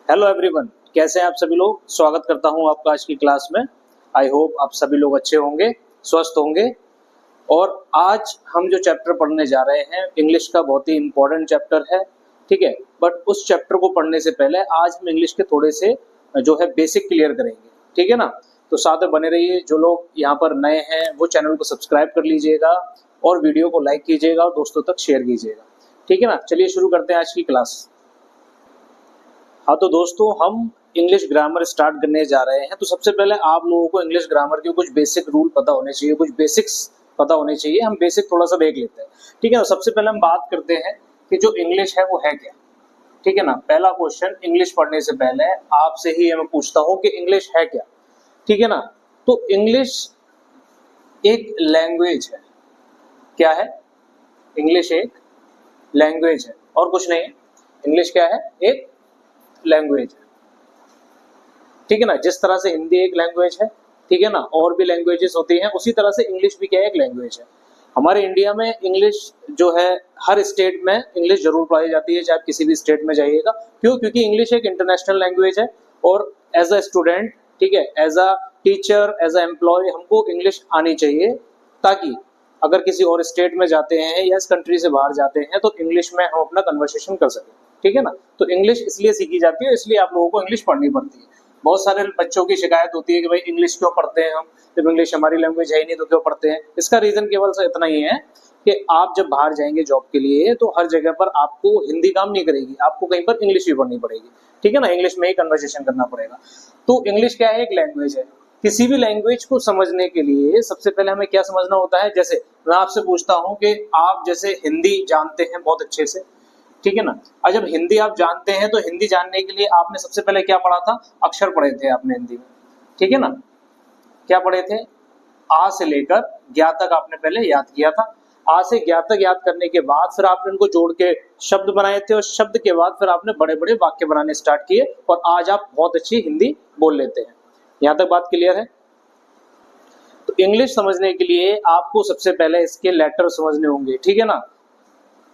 Hello everyone, कैसे हैं आप सभी लोग। स्वागत करता हूं आपका आज की क्लास में। आई होप आप सभी लोग अच्छे होंगे, स्वस्थ होंगे। और आज हम जो चैप्टर पढ़ने जा रहे हैं इंग्लिश का बहुत ही इम्पोर्टेंट चैप्टर है, ठीक है। बट उस चैप्टर को पढ़ने से पहले आज हम इंग्लिश के थोड़े से जो है बेसिक क्लियर करेंगे, ठीक है ना। तो साथ में बने रहिए। जो लोग यहाँ पर नए हैं वो चैनल को सब्सक्राइब कर लीजिएगा और वीडियो को लाइक कीजिएगा और दोस्तों तक शेयर कीजिएगा, ठीक है ना। चलिए शुरू करते हैं आज की क्लास। हाँ तो दोस्तों, हम इंग्लिश ग्रामर स्टार्ट करने जा रहे हैं। तो सबसे पहले आप लोगों को इंग्लिश ग्रामर के कुछ बेसिक रूल पता होने चाहिए, कुछ बेसिक्स पता होने चाहिए। हम बेसिक थोड़ा सा देख लेते हैं, ठीक है ना। सबसे पहले हम बात करते हैं कि जो इंग्लिश है वो है क्या, ठीक है ना। पहला क्वेश्चन इंग्लिश पढ़ने से पहले आपसे ही मैं पूछता हूँ कि इंग्लिश है क्या, ठीक है ना। तो इंग्लिश एक लैंग्वेज है। क्या है? इंग्लिश एक लैंग्वेज है और कुछ नहीं है। इंग्लिश क्या है? एक लैंग्वेज है, ठीक है ना। जिस तरह से हिंदी एक लैंग्वेज है, ठीक है ना, और भी लैंग्वेजेस होती हैं, उसी तरह से इंग्लिश भी क्या है? एक लैंग्वेज है। हमारे इंडिया में इंग्लिश जो है हर स्टेट में इंग्लिश जरूर पढ़ाई जाती है, चाहे आप किसी भी स्टेट में जाइएगा। क्यों? क्योंकि इंग्लिश एक इंटरनेशनल लैंग्वेज है और एज अ स्टूडेंट, ठीक है, as a teacher, as a employee हमको इंग्लिश आनी चाहिए, ताकि अगर किसी और स्टेट में जाते हैं या इस कंट्री से बाहर जाते हैं तो इंग्लिश में हम अपना कन्वर्सेशन कर सकें, ठीक है ना। तो इंग्लिश इसलिए सीखी जाती है, इसलिए आप लोगों को इंग्लिश पढ़नी पड़ती है। बहुत सारे बच्चों की शिकायत होती है कि भाई इंग्लिश क्यों पढ़ते हैं हम, जब इंग्लिश हमारी लैंग्वेज है ही नहीं तो क्यों पढ़ते हैं। इसका रीजन केवल से इतना ही है कि आप जब बाहर जाएंगे जॉब के लिए तो हर जगह पर आपको हिंदी काम नहीं करेगी, आपको कहीं पर इंग्लिश भी पढ़नी पड़ेगी, ठीक है ना। इंग्लिश में ही कन्वर्सेशन करना पड़ेगा। तो इंग्लिश क्या है? एक लैंग्वेज है। किसी भी लैंग्वेज को समझने के लिए सबसे पहले हमें क्या समझना होता है। जैसे मैं आपसे पूछता हूँ कि आप जैसे हिंदी जानते हैं बहुत अच्छे से, ठीक है ना। और जब हिंदी आप जानते हैं तो हिंदी जानने के लिए आपने सबसे पहले क्या पढ़ा था? अक्षर पढ़े थे आपने हिंदी में, ठीक है ना। क्या पढ़े थे? आ से लेकर ज्ञा तक आपने पहले याद किया था। आ से ज्ञा तक याद करने के बाद फिर आपने उनको जोड़ के शब्द बनाए थे और शब्द के बाद फिर आपने बड़े बड़े वाक्य बनाने स्टार्ट किए और आज आप बहुत अच्छी हिंदी बोल लेते हैं। यहाँ तक बात क्लियर है? तो इंग्लिश समझने के लिए आपको सबसे पहले इसके लेटर समझने होंगे, ठीक है ना।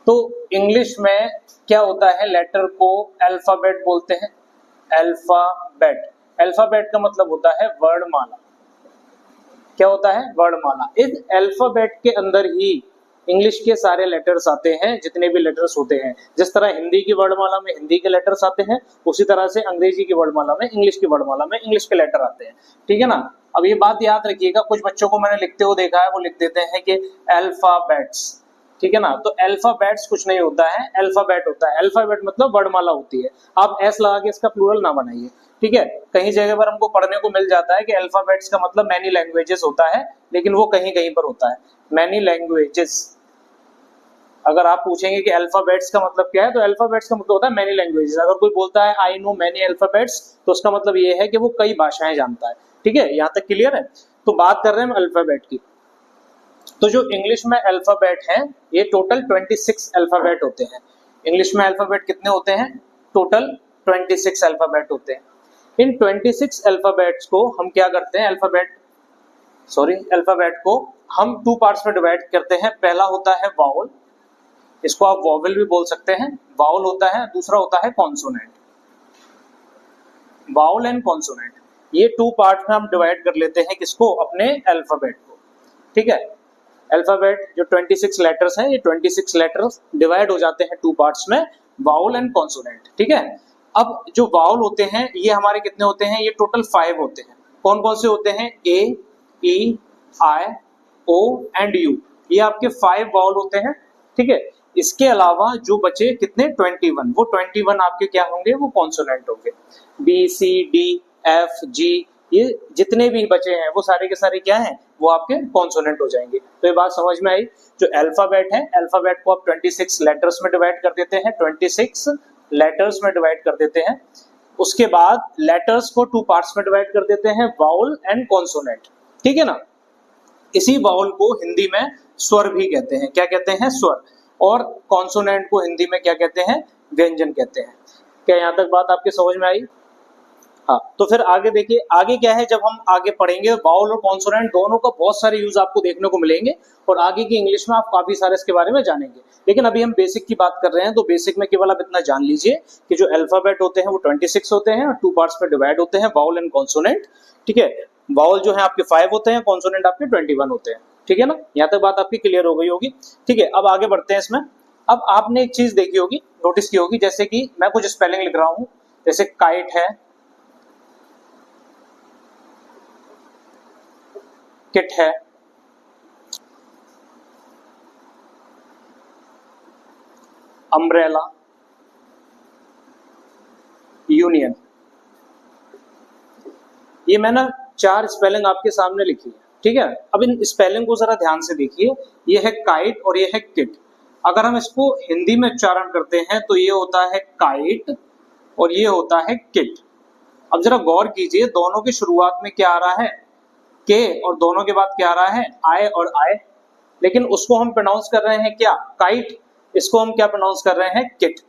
तो इंग्लिश में क्या होता है? लेटर को अल्फाबेट बोलते हैं। अल्फाबेट, अल्फाबेट का मतलब होता है वर्णमाला। क्या होता है? वर्णमाला। इस अल्फाबेट के अंदर ही इंग्लिश के सारे लेटर्स आते हैं, जितने भी लेटर्स होते हैं। जिस तरह हिंदी की वर्णमाला में हिंदी के लेटर्स आते हैं, उसी तरह से अंग्रेजी की वर्णमाला में इंग्लिश की वर्णमाला में इंग्लिश के लेटर आते हैं, ठीक है ना। अब ये बात याद रखिएगा, कुछ बच्चों को मैंने लिखते हुए देखा है, वो लिख देते हैं कि अल्फाबेट्स, ठीक है ना। तो अल्फाबेट्स कुछ नहीं होता है, अल्फाबेट होता है। अल्फाबेट मतलब वर्णमाला होती है। आप एस लगा के इसका प्लूरल ना बनाइए, ठीक है। कहीं जगह पर हमको पढ़ने को मिल जाता है कि अल्फाबेट्स का मतलब मैनी लैंग्वेजेस होता है, लेकिन वो कहीं कहीं पर होता है मैनी लैंग्वेजेस। अगर आप पूछेंगे कि अल्फाबेट्स का मतलब क्या है, तो अल्फाबेट्स का मतलब होता है मैनी लैंग्वेजेस। अगर कोई बोलता है आई नो मैनी अल्फाबेट्स, तो उसका मतलब ये है कि वो कई भाषाएं जानता है, ठीक है। यहाँ तक क्लियर है? तो बात कर रहे हैं हम अल्फाबेट की। तो जो इंग्लिश में अल्फाबेट है, ये टोटल 26 अल्फाबेट होते हैं। इंग्लिश में अल्फाबेट कितने होते हैं? टोटल 26 अल्फाबेट होते हैं। इन 26 अल्फाबेट्स को हम क्या करते हैं? अल्फाबेट को हम टू पार्ट्स में डिवाइड करते हैं। पहला होता है वावल, इसको आप वॉवेल भी बोल सकते हैं, वावल होता है। दूसरा होता है कॉन्सोनेंट, वावल एंड कॉन्सोनेंट। ये टू पार्ट में हम डिवाइड कर लेते हैं किसको? अपने अल्फाबेट को, ठीक है। अल्फाबेट जो 26 लेटर्स हैं, ये 26 लेटर्स डिवाइड हो जाते हैं टू पार्ट्स में, वावल एंड कॉन्सोनेंट, ठीक है। अब जो वावल होते हैं ये हमारे कितने होते हैं? ये टोटल 5 होते हैं। कौन कौन से होते हैं? ए, ई, आई, ओ एंड यू। ये आपके 5 वावल होते हैं, ठीक है। इसके अलावा जो बचे कितने? 21। वो 21 आपके क्या होंगे? वो कॉन्सोनेंट होंगे। बी, सी, डी, एफ, जी, ये जितने भी बचे हैं वो सारे के सारे क्या हैं? वो आपके कॉन्सोनेंट हो जाएंगे। तो ये बात समझ में आई? जो अल्फाबेट है, अल्फाबेट को आप 26 लेटर्स में डिवाइड कर देते हैं, 26 लेटर्स में डिवाइड कर देते हैं। उसके बाद लेटर्स को टू पार्ट्स में डिवाइड कर देते हैं, वाउल एंड कॉन्सोनेंट, ठीक है ना। इसी वाउल को हिंदी में स्वर भी कहते हैं। क्या कहते हैं? स्वर। और कॉन्सोनेंट को हिंदी में क्या कहते हैं? व्यंजन कहते हैं। क्या यहाँ तक बात आपके समझ में आई? हाँ, तो फिर आगे देखिए, आगे क्या है, जब हम आगे पढ़ेंगे वाउल और कॉन्सोनेंट दोनों का बहुत सारे यूज आपको देखने को मिलेंगे और आगे की इंग्लिश में आप काफी सारे इसके बारे में जानेंगे। लेकिन अभी हम बेसिक की बात कर रहे हैं, तो बेसिक में केवल आप इतना जान लीजिए कि जो अल्फाबेट होते हैं वो 26 होते हैं और 2 पार्ट्स में डिवाइड होते हैं, वाउल एंड कॉन्सोनेंट। ठीक है, वाउल जो है आपके 5 होते हैं, कॉन्सोनेंट आपके 21 होते हैं। ठीक है ना, यहाँ तक बात आपकी क्लियर हो गई होगी। ठीक है, अब आगे बढ़ते हैं इसमें। अब आपने एक चीज देखी होगी, नोटिस की होगी, जैसे कि मैं कुछ स्पेलिंग लिख रहा हूं, जैसे काइट है, किट है, अम्ब्रेला, यूनियन। ये मैंने 4 स्पेलिंग आपके सामने लिखी है। ठीक है, अब इन स्पेलिंग को जरा ध्यान से देखिए। ये है काइट और ये है किट। अगर हम इसको हिंदी में उच्चारण करते हैं तो ये होता है काइट और ये होता है किट। अब जरा गौर कीजिए, दोनों की शुरुआत में क्या आ रहा है, के, और दोनों के बाद क्या आ रहा है, आई और आई। लेकिन उसको हम प्रोनाउंस कर रहे हैं क्या, काइट। इसको हम क्या प्रोनाउंस कर रहे हैं, किट।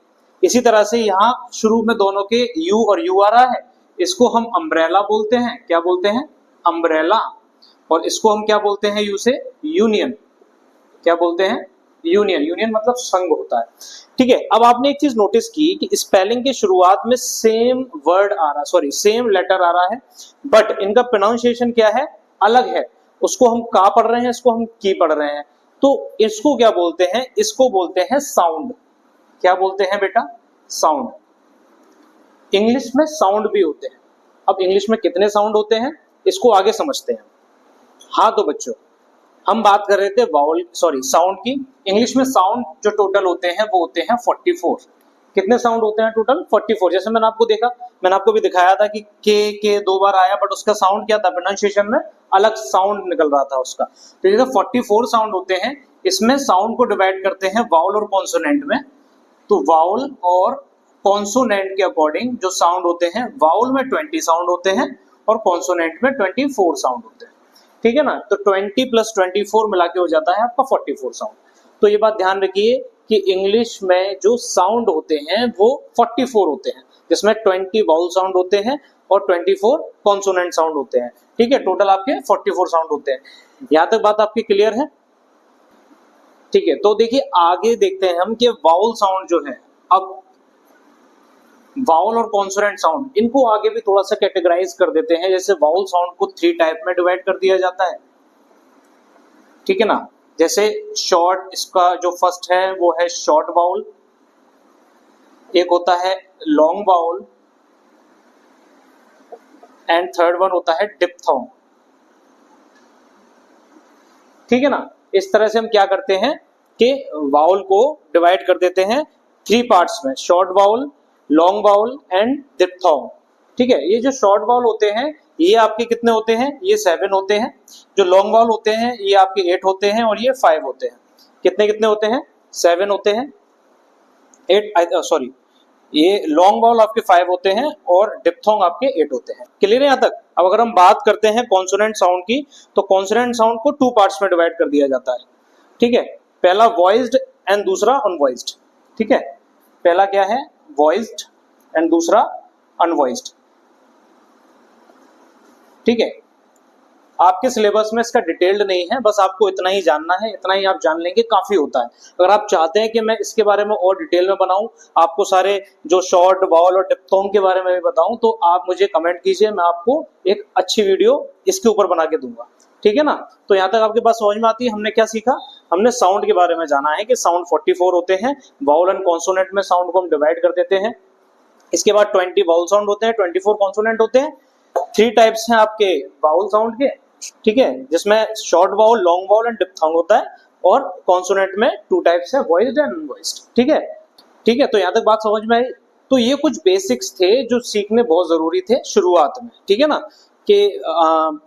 इसी तरह से यहाँ शुरू में दोनों के यू और यू आ रहा है, इसको हम अम्ब्रेला बोलते हैं। क्या बोलते हैं, अम्ब्रेला। और इसको हम क्या बोलते हैं, यू से, यूनियन। क्या बोलते हैं, यूनियन। यूनियन मतलब संघ होता है। ठीक है, अब आपने एक चीज नोटिस की कि स्पेलिंग की शुरुआत में सेम वर्ड आ रहा, सॉरी सेम लेटर आ रहा है, बट इनका प्रोनाउंसिएशन क्या है, अलग है। उसको हम का पढ़ रहे हैं, इसको हम की पढ़ रहे हैं। तो इसको क्या बोलते हैं, इसको बोलते हैं साउंड। क्या बोलते हैं बेटा, साउंड। इंग्लिश में साउंड भी होते हैं। अब इंग्लिश में कितने साउंड होते हैं, इसको आगे समझते हैं। हाँ तो बच्चों, हम बात कर रहे थे वाउल, सॉरी साउंड की। इंग्लिश में साउंड जो टोटल होते हैं वो होते हैं 44। कितने साउंड होते हैं टोटल, 44। जैसे मैंने आपको देखा, मैंने आपको भी दिखाया था कि के 2 बार आया, बट उसका साउंड क्या था, प्रोनाउंसिएशन में अलग साउंड निकल रहा था उसका। तो ये 44 साउंड होते हैं। इसमें साउंड को डिवाइड करते हैं वाउल और कॉन्सोनेंट में। तो वाउल और कॉन्सोनेंट के अकॉर्डिंग जो साउंड होते हैं, वाउल में 20 साउंड होते हैं और कॉन्सोनेंट में 24 साउंड होते हैं। ठीक है ना, तो 20 + 24 मिला के हो जाता है आपका 44 साउंड। तो ये बात ध्यान रखिए कि इंग्लिश में जो साउंड होते हैं वो 44 होते हैं, जिसमें 20 वाउल साउंड होते हैं और 24 कॉन्सोनेंट साउंड होते हैं। ठीक है, टोटल आपके 44 साउंड होते हैं। यहां तक बात आपकी क्लियर है। ठीक है, तो देखिए आगे देखते हैं हम कि वाउल साउंड जो है, अब वाउल और कॉन्सोनेंट साउंड, इनको आगे भी थोड़ा सा कैटेगराइज कर देते हैं। जैसे वाउल साउंड को 3 टाइप में डिवाइड कर दिया जाता है। ठीक है ना, जैसे शॉर्ट, इसका जो फर्स्ट है वो है शॉर्ट वाउल, एक होता है long vowel, and third one होता है डिप्थोंग। ठीक है ना, इस तरह से हम क्या करते हैं कि वाउल को डिवाइड कर देते हैं 3 पार्ट्स में, short vowel, long vowel and diphthong. ठीक है, ये जो शॉर्ट वाउल होते हैं ये आपके कितने होते हैं, ये 7 होते हैं। जो लॉन्ग वाउल होते हैं ये आपके 8 होते हैं और ये 5 होते हैं। कितने कितने होते हैं, 7 होते हैं, 8, सॉरी ये लॉन्ग वाउल आपके 5 होते हैं और डिप्थोंग आपके 8 होते हैं। क्लियर है यहाँ तक। अब अगर हम बात करते हैं कॉन्सोनेंट साउंड की, तो कॉन्सोनेंट साउंड को 2 पार्ट्स में डिवाइड कर दिया जाता है। ठीक है, पहला वॉइस्ड एंड दूसरा अनवॉइस्ड। ठीक है, पहला क्या है, वॉइस्ड एंड दूसरा अनवॉइस्ड। ठीक है, आपके सिलेबस में इसका डिटेल्ड नहीं है, बस आपको इतना ही जानना है, इतना ही आप जान लेंगे काफी होता है। अगर आप चाहते हैं कि मैं इसके बारे में और डिटेल में बनाऊं, आपको सारे जो शॉर्ट वाउल और डिप्थोंग के बारे में भी बताऊं, तो आप मुझे कमेंट कीजिए, मैं आपको एक अच्छी वीडियो इसके ऊपर बना के दूंगा। ठीक है ना, तो यहाँ तक आपके पास समझ में आती है। हमने क्या सीखा, हमने साउंड के बारे में जाना है कि साउंड 44 होते हैं। वाउल एंड कॉन्सोनेंट में साउंड को हम डिवाइड कर देते हैं। इसके बाद 20 वाउल साउंड होते हैं, 24 कॉन्सोनेंट होते हैं। 3 टाइप्स हैं आपके वाउल साउंड के। ठीक है, जिसमें short vowel, long vowel and diphthong होता है, और कॉन्सोनेंट में 2 टाइप्स है, वॉइस्ड एंड अनवॉइस्ड। ठीक है, ठीक है, तो यहाँ तक बात समझ में आई। तो ये कुछ बेसिक्स थे जो सीखने बहुत जरूरी थे शुरुआत में। ठीक है ना, कि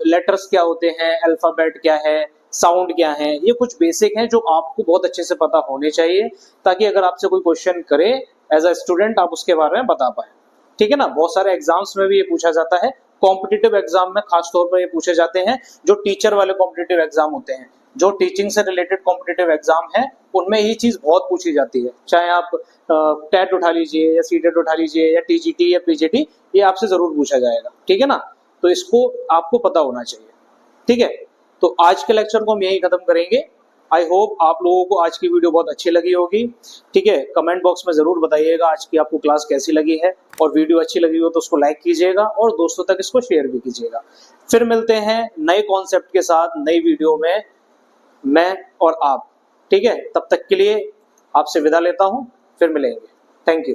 लेटर्स क्या होते हैं, अल्फाबेट क्या है, साउंड क्या है, ये कुछ बेसिक हैं जो आपको बहुत अच्छे से पता होने चाहिए, ताकि अगर आपसे कोई क्वेश्चन करे एज अ स्टूडेंट आप उसके बारे में बता पाए। ठीक है ना, बहुत सारे एग्जाम्स में भी ये पूछा जाता है। कॉम्पिटिटिव एग्जाम में खास तौर पर ये पूछे जाते हैं, जो टीचर वाले कॉम्पिटिटिव एग्जाम होते हैं। जो टीचिंग से रिलेटेड कॉम्पिटिटिव एग्जाम है उनमें ये चीज बहुत पूछी जाती है, चाहे आप टेट उठा लीजिए या सीटेट उठा लीजिए या टीजीटी या पीजीटी, ये आपसे जरूर पूछा जाएगा, ठीक है ना। तो इसको आपको पता होना चाहिए, ठीक है। तो आज के लेक्चर को हम यही खत्म करेंगे। आई होप आप लोगों को आज की वीडियो बहुत अच्छी लगी होगी, ठीक है। कमेंट बॉक्स में जरूर बताइएगा आज की आपको क्लास कैसी लगी है, और वीडियो अच्छी लगी हो तो उसको लाइक कीजिएगा और दोस्तों तक इसको शेयर भी कीजिएगा। फिर मिलते हैं नए कॉन्सेप्ट के साथ नई वीडियो में, मैं और आप, ठीक है। तब तक के लिए आपसे विदा लेता हूं, फिर मिलेंगे। Thank you.